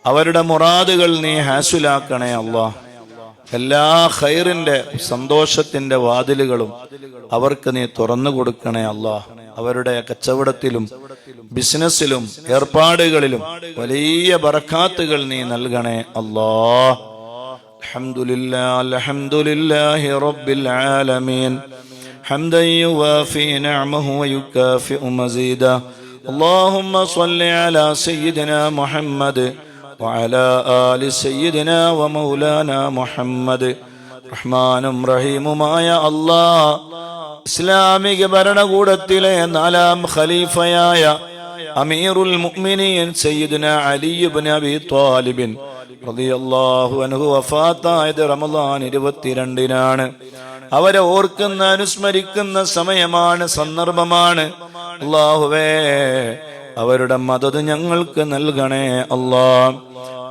അവരുടെ മുറാദുകൾ നീ ഹാസുലാക്കണേ അല്ലാഹ്. എല്ലാ ഖൈറിന്റെ സന്തോഷത്തിന്റെ വാതിലുകളും അവർക്ക് നീ തുറന്നു കൊടുക്കണേ അല്ലാഹ്. അവരുടെ കച്ചവടത്തിലും ബിസിനസ്സിലും ഏർപ്പാടുകളിലും വലിയ ബറക്കാത്തുകൾ നീ നൽകണേ അല്ലാഹ്. അൽഹംദുലില്ലാഹി റബ്ബിൽ ആലമീൻ ഹംദൻ യുവാഫി നിഅമഹു വയുകാഫിഉ മസീദ. اللهم صل على سيدنا محمد وعلى آل سيدنا ومولانا محمد. റഹ്മാനും റഹീമുമായ അല്ലാഹ്, ഇസ്ലാമിക ഭരണകൂടത്തിലെ 4ാം ഖലീഫയായ അമീറുൽ മുഅ്മിനീൻ സയ്യിദുനാ അലി ഇബ്നു അബീ ത്വാലിബ് റളിയല്ലാഹു അൻഹു വഫാത്തായത് റമളാൻ 22-നാണ്. അവരെ ഓർക്കുന്ന അനുസ്മരിക്കുന്ന സമയമാണ്, സന്ദർഭമാണ്. അല്ലാഹുവേ, അവരുടെ മദദ് ഞങ്ങൾക്ക് നൽകണേ അല്ലാഹ്.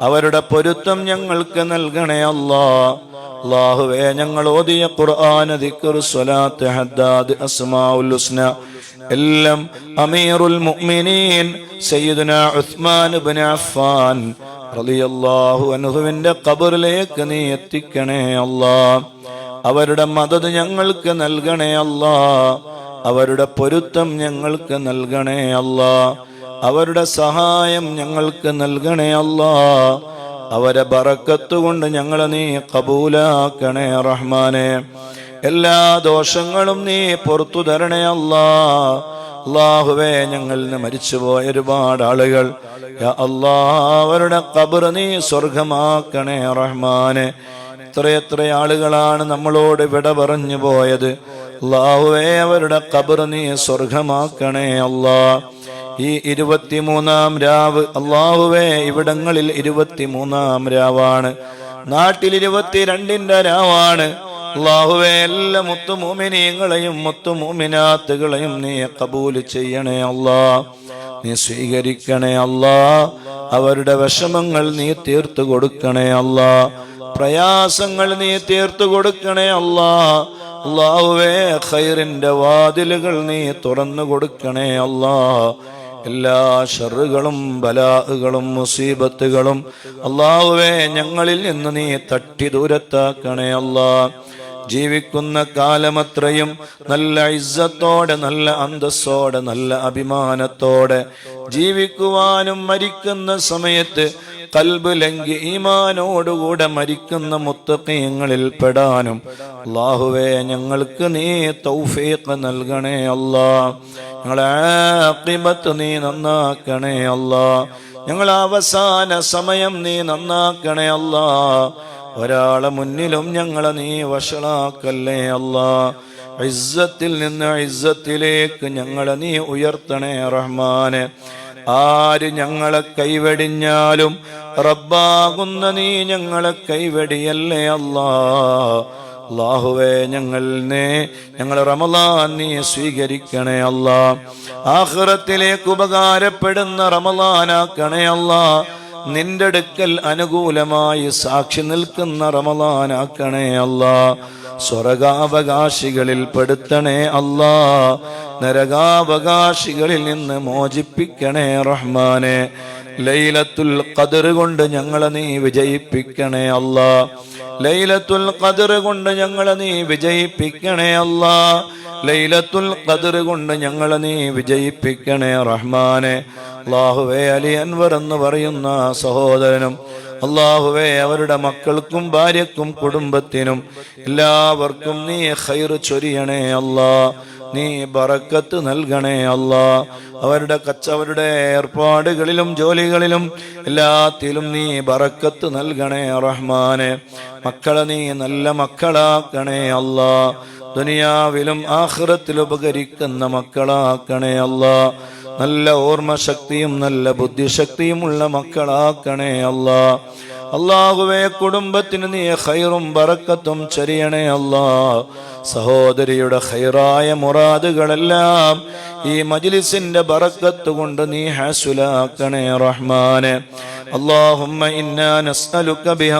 അവരുടെ പൊരുത്തം ഞങ്ങൾക്ക് നൽകണേ അല്ലാഹ്. അല്ലാഹുവേ, ഞങ്ങൾ ഓതിയ ഖുർആൻ, ദിക്ർ, സ്വലാത്ത്, ഹദ്ദാദ്, അസ്മാഉൽ ഹുസ്ന എല്ലാം അമീറുൽ മുഅ്മിനീൻ സയ്യിദുനാ ഉസ്മാൻ ഇബ്നു അഫ്ഫാൻ റളിയല്ലാഹു അൻഹുവിന്റെ ഖബറിലേക്ക് നീ എത്തിക്കണേ അല്ലാഹ്. അവരുടെ മദദ് ഞങ്ങൾക്ക് നൽകണേ അല്ലാഹ്. അവരുടെ പൊരുത്തം ഞങ്ങൾക്ക് നൽകണേ അല്ലാഹ്. അവരുടെ സഹായം ഞങ്ങൾക്ക് നൽകണേ അല്ലാഹ്. അവരെ ബറക്കത്ത് കൊണ്ട് ഞങ്ങളെ നീ ഖബൂലാക്കണേ റഹ്മാനെ. എല്ലാ ദോഷങ്ങളും നീ പുറത്തു തരണേ അല്ലാഹ്. അല്ലാഹുവേ, ഞങ്ങളിൽ നിന്ന് മരിച്ചുപോയ ഒരുപാട് ആളുകൾ, യാ അല്ലാഹ്, അവരുടെ ഖബർ നീ സ്വർഗമാക്കണേ റഹ്മാനെ. എത്രയെത്ര ആളുകളാണ് നമ്മളോട് വിട പറഞ്ഞു പോയത്. അല്ലാഹുവേ, അവരുടെ ഖബർ നീ സ്വർഗമാക്കണേ അല്ലാഹ്. ഈ 23-ാം രാവ് അല്ലാഹുവേ, ഇവിടങ്ങളിൽ 23-ാം രാവാണ്, നാട്ടിൽ 22-ന്റെ രാവാണ്. അല്ലാഹുവേ, എല്ലാ മുത്തുമൂമിനീങ്ങളെയും മുത്തുമൂമിനാത്തുകളെയും നീ ഖബൂൽ ചെയ്യണേ അല്ലാഹ്. നീ സ്വീകരിക്കണേ അല്ലാഹ്. അവരുടെ വിഷമങ്ങൾ നീ തീർത്തു കൊടുക്കണേ അല്ലാഹ്. പ്രയാസങ്ങൾ നീ തീർത്തു കൊടുക്കണേ അല്ലാഹ്. അല്ലാഹുവേ, ഖൈറിന്റെ വാതിലുകൾ നീ തുറന്നു കൊടുക്കണേ അല്ലാഹ്. എല്ലാ ഷറുകളും ബലാഹുകളും മുസീബത്തുകളും അല്ലാഹുവേ ഞങ്ങളിൽ നിന്ന് നീ തട്ടി ദൂരത്താക്കണേ അല്ലാഹ്. ജീവിക്കുന്ന കാലമത്രയും നല്ല ഇസ്സത്തോടെ, നല്ല അന്തസ്സോടെ, നല്ല അഭിമാനത്തോടെ ജീവിക്കുവാനും മരിക്കുന്ന സമയത്ത് ഖൽബ് ലംഘി ഈമാനോടുകൂടെ മരിക്കുന്ന മുത്തഖീങ്ങളിൽ പെടാനും അല്ലാഹുവേ ഞങ്ങൾക്ക് നീ തൗഫീഖ് നൽകണേ അല്ലാഹ്. ഞങ്ങളെ ആഖിബത്ത് നീ നന്നാക്കണേ അല്ലാഹ്. ഞങ്ങളെ അവസാന സമയം നീ നന്നാക്കണേ അല്ലാഹ്. ഒരാളെ മുന്നിലും ഞങ്ങളെ നീ വഷളാക്കല്ലേ അല്ലാഹ്. ഇസ്സത്തിൽ നിന്ന് ഇസ്സത്തിലേക്ക് ഞങ്ങളെ നീ ഉയർത്തണേ റഹ്മാനെ. ആര് ഞങ്ങളെ കൈവെടിഞ്ഞാലും റബ്ബാകുന്ന നീ ഞങ്ങളെ കൈവെടിയല്ലേ അല്ലാഹ്. അല്ലാഹുവേ, ഞങ്ങൾ റമളാൻ നീ സ്വീകരിക്കണേ അല്ലാഹ്. ആഖിറത്തിലേക്ക് ഉപകാരപ്പെടുന്ന റമളാനാക്കണേ അല്ലാഹ്. നിന്റെ അടുക്കൽ അനുകൂലമായി സാക്ഷി നിൽക്കുന്ന റമളാനാക്കണേ അല്ലാഹ്. സ്വർഗാവകാശികളിൽ പെടുത്തണേ അല്ലാഹ്. നരകാവകാശികളിൽ നിന്ന് മോചിപ്പിക്കണേ റഹ്മാനെ. ലൈലത്തുൽ ഖദ്ർ കൊണ്ട് ഞങ്ങളെ നീ വിജയിപ്പിക്കണേ അല്ലാഹ്. ലൈലത്തുൽ ഖദ്ർ കൊണ്ട് ഞങ്ങളെ നീ വിജയിപ്പിക്കണേ അല്ലാഹ്. ലൈലത്തുൽ ഖദ്ർ കൊണ്ട് ഞങ്ങളെ നീ വിജയിപ്പിക്കണേ റഹ്മാനെ. അല്ലാഹുവേ, അലി അൻവർ എന്ന് പറയുന്ന സഹോദരനും അല്ലാഹുവേ, അവരുടെ മക്കൾക്കും ഭാര്യക്കും കുടുംബത്തിനും എല്ലാവർക്കും നീ ഖൈർ ചൊരിയണേ അല്ലാഹ്. നീ ബറക്കത്ത് നൽകണേ അല്ലാഹ്. അവരുടെ ഏർപ്പാടുകളിലും ജോലികളിലും എല്ലാത്തിലും നീ ബറക്കത്ത് നൽകണേ റഹ്മാനെ. മക്കളെ നീ നല്ല മക്കളാക്കണേ അല്ലാഹ്. ദുനിയാവിലും ആഖിറത്തിലും ഉപകരിക്കുന്ന മക്കളാക്കണേ അല്ലാഹ്. നല്ല ഓർമ്മശക്തിയും നല്ല ബുദ്ധിശക്തിയും ഉള്ള മക്കളാക്കണേ അല്ലാഹ്. അല്ലാഹുവേ, കുടുംബത്തിന് നീ ഖൈറും ബറക്കത്തും ചൊരിയണേ അല്ലാഹ്. സഹോദരിയുടെ ഖൈറായ മുറാദുകളെല്ലാം ഈ മജ്ലിസിന്റെ ബറക്കത്ത് കൊണ്ട് നീ ഹാസുലാക്കണേ റഹ്മാനെ. അല്ലാഹുമ്മ ഇന്നാ നസ്അലുക ബിഹ